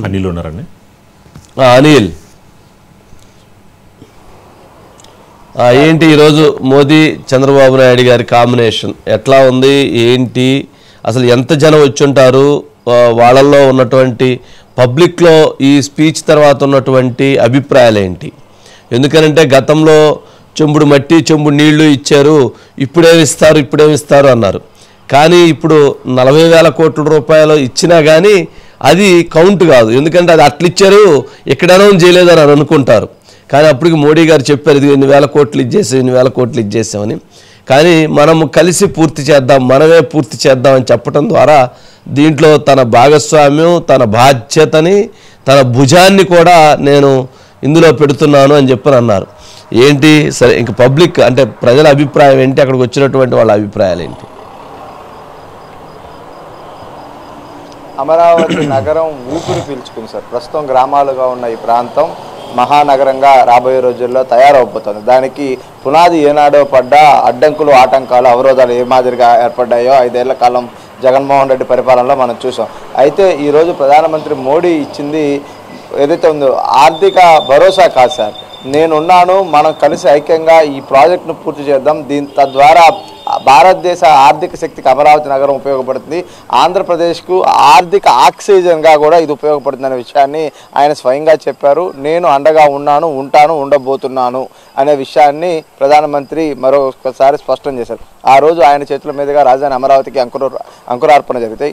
అనిల్ ఉన్నారండి. అనిల్, ఏంటి ఈరోజు మోదీ చంద్రబాబు నాయుడు గారి కాంబినేషన్ ఎట్లా ఉంది, ఏంటి అసలు ఎంత జనం వచ్చుంటారు, వాళ్ళల్లో ఉన్నటువంటి పబ్లిక్లో ఈ స్పీచ్ తర్వాత ఉన్నటువంటి అభిప్రాయాలు ఏంటి? ఎందుకనంటే గతంలో చెంబుడు మట్టి చెంబుడు నీళ్లు ఇచ్చారు, ఇప్పుడేమిస్తారు అన్నారు. కానీ ఇప్పుడు 40,000 కోట్ల రూపాయలు ఇచ్చినా కానీ అది కౌంట్ కాదు. ఎందుకంటే అది అట్లా ఇచ్చారు, ఇక్కడ అనౌన్స్ చేయలేదని అని అనుకుంటారు. కానీ అప్పటికి మోడీ గారు చెప్పారు, ఇది 2,000 కోట్లు ఇచ్చేసామని. కానీ మనం కలిసి పూర్తి చేద్దాం, మనమే పూర్తి చేద్దామని చెప్పడం ద్వారా దీంట్లో తన భాగస్వామ్యం, తన బాధ్యతని, తన భుజాన్ని కూడా నేను ఇందులో పెడుతున్నాను అని చెప్పని అన్నారు. ఏంటి సరే, ఇంక పబ్లిక్ అంటే ప్రజల అభిప్రాయం ఏంటి, అక్కడికి వచ్చినటువంటి వాళ్ళ అభిప్రాయాలు ఏంటి? అమరావతి నగరం ఊపిరి పీల్చుకుంది సార్. ప్రస్తుతం గ్రామాలుగా ఉన్న ఈ ప్రాంతం మహానగరంగా రాబోయే రోజుల్లో తయారవబోతుంది. దానికి పునాది ఏనాడో పడ్డ అడ్డంకులు, ఆటంకాలు, అవరోధాలు ఏ మాదిరిగా ఏర్పడ్డాయో 5 ఏళ్ల కాలం జగన్మోహన్ రెడ్డి పరిపాలనలో మనం చూసాం. అయితే ఈరోజు ప్రధానమంత్రి మోడీ ఇచ్చింది ఏదైతే ఉందో ఆర్థిక భరోసా కాదు సార్. నేనున్నాను, మనం కలిసి ఐక్యంగా ఈ ప్రాజెక్టును పూర్తి చేద్దాం, తద్వారా భారతదేశ ఆర్థిక శక్తికి అమరావతి నగరం ఉపయోగపడుతుంది, ఆంధ్రప్రదేశ్కు ఆర్థిక ఆక్సిజన్గా కూడా ఇది ఉపయోగపడుతుందనే విషయాన్ని ఆయన స్వయంగా చెప్పారు. నేను అండగా ఉన్నాను, ఉంటాను, ఉండబోతున్నాను అనే విషయాన్ని ప్రధానమంత్రి మరొకసారి స్పష్టం చేశారు. ఆ రోజు ఆయన చేతుల మీదుగా రాజధాని అమరావతికి అంకురార్పణ జరిగితే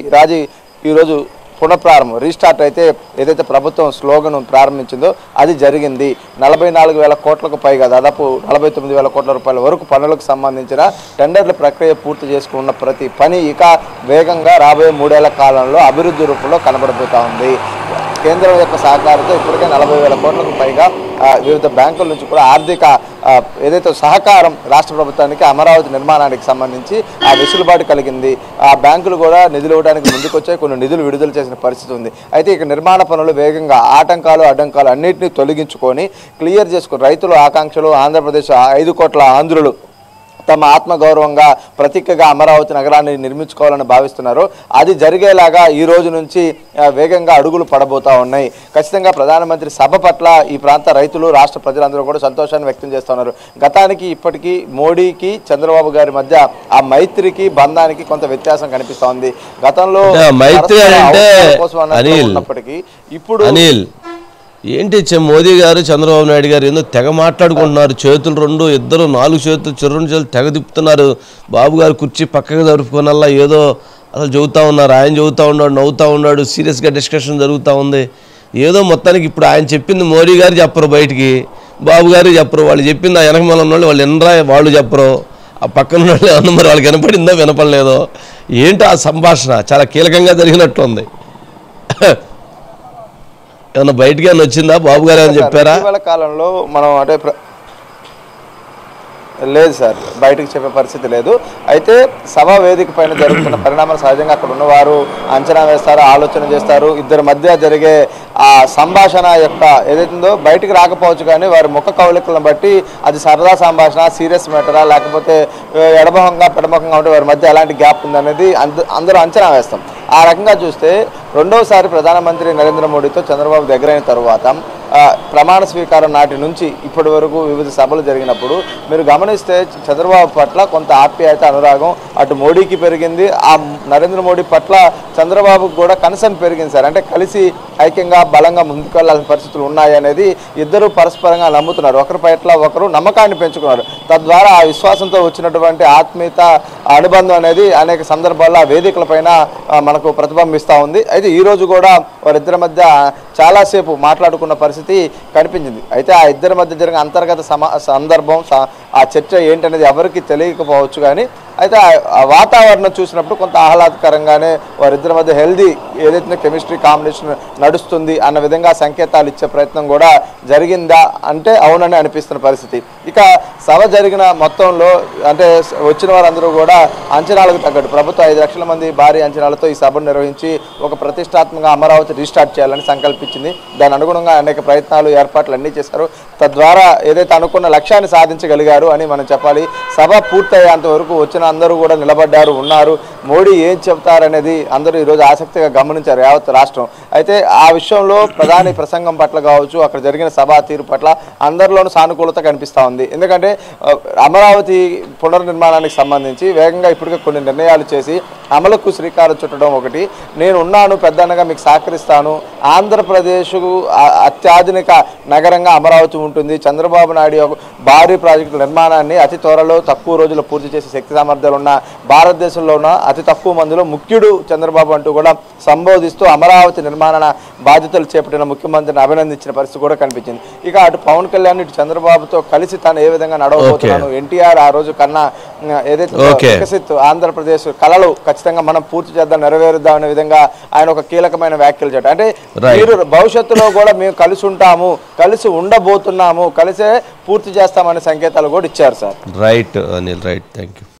ఈరోజు పునఃప్రారంభం రీస్టార్ట్ అయితే ఏదైతే ప్రభుత్వం స్లోగన్ ప్రారంభించిందో అది జరిగింది. 44,000 కోట్లకు పైగా దాదాపు 49,000 కోట్ల రూపాయల వరకు పనులకు సంబంధించిన టెండర్ల ప్రక్రియ పూర్తి చేసుకున్న ప్రతి పని ఇక వేగంగా రాబోయే 3 ఏళ్ల కాలంలో అభివృద్ధి రూపంలో కనబడబోతా ఉంది. కేంద్రం యొక్క సహకారంతో ఇప్పటికే 40,000 కోట్లకు పైగా వివిధ బ్యాంకుల నుంచి కూడా ఆర్థిక ఏదైతే సహకారం రాష్ట్ర ప్రభుత్వానికి అమరావతి నిర్మాణానికి సంబంధించి ఆ వెసులుబాటు కలిగింది. ఆ బ్యాంకులు కూడా నిధులు ఇవ్వడానికి ముందుకొచ్చాయి, కొన్ని నిధులు విడుదల చేసిన పరిస్థితి ఉంది. అయితే ఇక నిర్మాణ పనులు వేగంగా ఆటంకాలు, అడ్డంకాలు అన్నింటినీ తొలగించుకొని క్లియర్ చేసుకుని రైతుల ఆకాంక్షలు, ఆంధ్రప్రదేశ్ 5 కోట్ల ఆంధ్రులు తమ ఆత్మగౌరవంగా ప్రతీకగా అమరావతి నగరాన్ని నిర్మించుకోవాలని భావిస్తున్నారు. అది జరిగేలాగా ఈ రోజు నుంచి వేగంగా అడుగులు పడబోతా ఉన్నాయి. ఖచ్చితంగా ప్రధానమంత్రి సభ పట్ల ఈ ప్రాంత రైతులు, రాష్ట్ర ప్రజలందరూ కూడా సంతోషాన్ని వ్యక్తం చేస్తున్నారు. గతానికి ఇప్పటికీ మోడీకి చంద్రబాబు గారి మధ్య ఆ మైత్రికి, బంధానికి కొంత వ్యత్యాసం కనిపిస్తోంది. గతంలో మైత్రి ఉన్నప్పటికీ ఇప్పుడు ఏంటి మోదీ గారు చంద్రబాబు నాయుడు గారు ఏందో తెగ మాట్లాడుకుంటున్నారు. చేతులు ఇద్దరు 4 చేతులు చెర్రుని చేతులు తెగ తిప్పుతున్నారు. బాబు గారు కుర్చీ పక్కగా జరుపుకోనల్లా ఏదో అసలు చెబుతూ ఉన్నారు. ఆయన చెబుతూ ఉన్నాడు, నవ్వుతూ ఉన్నాడు, సీరియస్గా డిస్కషన్ జరుగుతూ ఉంది. ఏదో మొత్తానికి ఇప్పుడు ఆయన చెప్పింది మోడీ గారు చెప్పరు, బయటికి బాబు గారు చెప్పరు. వాళ్ళు చెప్పింది ఆ వెనకమాల ఉన్న వాళ్ళు ఎనరా వాళ్ళు చెప్పరు, ఆ పక్కన ఉన్న వాళ్ళు ఏమన్నా మరి వాళ్ళకి వినపడిందో వినపడలేదో ఏంటో ఆ సంభాషణ చాలా కీలకంగా జరిగినట్లుంది. ఏమన్నా బయటికి ఏమన్నా వచ్చిందా, బాబు గారు ఏమన్నా చెప్పారా? ఇటీవల కాలంలో మనం అంటే లేదు సార్, బయటకు చెప్పే పరిస్థితి లేదు. అయితే సభా వేదిక పైన జరుగుతున్న పరిణామాలు సహజంగా అక్కడ ఉన్నవారు అంచనా వేస్తారు, ఆలోచన చేస్తారు. ఇద్దరి మధ్య జరిగే ఆ సంభాషణ యొక్క ఏదైతుందో బయటికి రాకపోవచ్చు, కానీ వారి ముఖ కవళికలను బట్టి అది సరదా సంభాషణ, సీరియస్ మ్యాటరా, లేకపోతే ఎడమొహంగా పెడమొహంగా ఉంటే వారి మధ్య ఎలాంటి గ్యాప్ ఉందనేది అందరూ అంచనా వేస్తాం. ఆ రకంగా చూస్తే రెండవసారి ప్రధానమంత్రి నరేంద్ర మోడీతో చంద్రబాబు దగ్గరైన తరువాత ప్రమాణ స్వీకారం నాటి నుంచి ఇప్పటి వరకు వివిధ సభలు జరిగినప్పుడు మీరు గమనిస్తే చంద్రబాబు పట్ల కొంత ఆప్యాయత, అనురాగం అటు మోడీకి పెరిగింది. ఆ నరేంద్ర మోడీ పట్ల చంద్రబాబుకు కూడా కన్సర్న్ పెరిగింది సార్. అంటే కలిసి ఐక్యంగా బలంగా ముందుకు వెళ్ళాల్సిన పరిస్థితులు ఉన్నాయి అనేది ఇద్దరు పరస్పరంగా నమ్ముతున్నారు. ఒకరి పట్ల ఒకరు నమ్మకాన్ని పెంచుకున్నారు. తద్వారా ఆ విశ్వాసంతో వచ్చినటువంటి ఆత్మీయత, అనుబంధం అనేది అనేక సందర్భాల్లో ఆ వేదికలపైన మనకు ప్రతిబింబిస్తూ ఉంది. అయితే ఈరోజు కూడా వారిద్దరి మధ్య చాలాసేపు మాట్లాడుకున్న పరిస్థితి కనిపించింది. అయితే ఆ ఇద్దరి మధ్య జరిగిన అంతర్గత సందర్భం, ఆ చర్చ ఏంటనేది ఎవరికి తెలియకపోవచ్చు, కానీ అయితే ఆ వాతావరణం చూసినప్పుడు కొంత ఆహ్లాదకరంగానే వారిద్దరి మధ్య హెల్దీ ఏదైతే కెమిస్ట్రీ కాంబినేషన్ నడుస్తుంది అన్న విధంగా సంకేతాలు ఇచ్చే ప్రయత్నం కూడా జరిగిందా అంటే అవునని అనిపిస్తున్న పరిస్థితి. ఇక సభ జరిగిన మొత్తంలో అంటే వచ్చిన వారందరూ కూడా అంచనాలకు తగ్గట్టు ప్రభుత్వం 5 లక్షల మంది భారీ అంచనాలతో ఈ సభను నిర్వహించి ఒక ప్రతిష్టాత్మకంగా అమరావతి రీస్టార్ట్ చేయాలని సంకల్పించింది. దాని అనుగుణంగా అనేక ప్రయత్నాలు, ఏర్పాట్లు అన్నీ చేశారు. తద్వారా ఏదైతే అనుకున్న లక్ష్యాన్ని సాధించగలిగారు అని మనం చెప్పాలి. సభ పూర్తయ్యేంత వరకు వచ్చిన అందరూ కూడా నిలబడ్డారు ఉన్నారు. మోడీ ఏం చెప్తారనేది అందరూ ఈరోజు ఆసక్తిగా గమనించారు యావత్ రాష్ట్రం. అయితే ఆ విషయంలో ప్రధాని ప్రసంగం పట్ల కావచ్చు, అక్కడ జరిగిన సభా తీరు పట్ల అందరిలోనూ సానుకూలత కనిపిస్తూ ఉంది. ఎందుకంటే అమరావతి పునర్నిర్మాణానికి సంబంధించి వేగంగా ఇప్పటికే కొన్ని నిర్ణయాలు చేసి అమలుకు శ్రీకారం చుట్టడం ఒకటి, నేను ఉన్నాను పెద్దన్నగా మీకు సహకరిస్తాను, ఆంధ్రప్రదేశ్ అత్యాధునిక నగరంగా అమరావతి ఉంటుంది, చంద్రబాబు నాయుడు భారీ ప్రాజెక్టు నిర్మాణాన్ని అతి త్వరలో తక్కువ రోజుల్లో పూర్తి చేసే శక్తి సామర్థ్యాలు ఉన్న భారతదేశంలో ఉన్న అతి తక్కువ మందిలో ముఖ్యుడు చంద్రబాబు అంటూ కూడా సంబోధిస్తూ అమరావతి నిర్మాణ బాధ్యతలు చేపట్టిన ముఖ్యమంత్రిని అభినందించిన పరిస్థితి కూడా కనిపించింది. ఇక అటు పవన్ కళ్యాణ్ ఇటు చంద్రబాబుతో కలిసి తాను ఏ విధంగా నడవబోతున్నాను, ఎన్టీఆర్ ఆ రోజు కన్నా ఏదైతే వికసిత్ ఆంధ్రప్రదేశ్ కళలు ఖచ్చితంగా మనం పూర్తి చేద్దాం, నెరవేరుద్దాం అనే విధంగా ఆయన ఒక కీలకమైన వ్యాఖ్యలు చేయడం. అంటే మీరు భవిష్యత్తులో కూడా మేము కలిసి ఉంటాము, కలిసి ఉండబోతున్నాము, కలిసే పూర్తి చేస్తామనే సంకేతాలు కూడా ఇచ్చారు sir. Right Anil, right, thank you.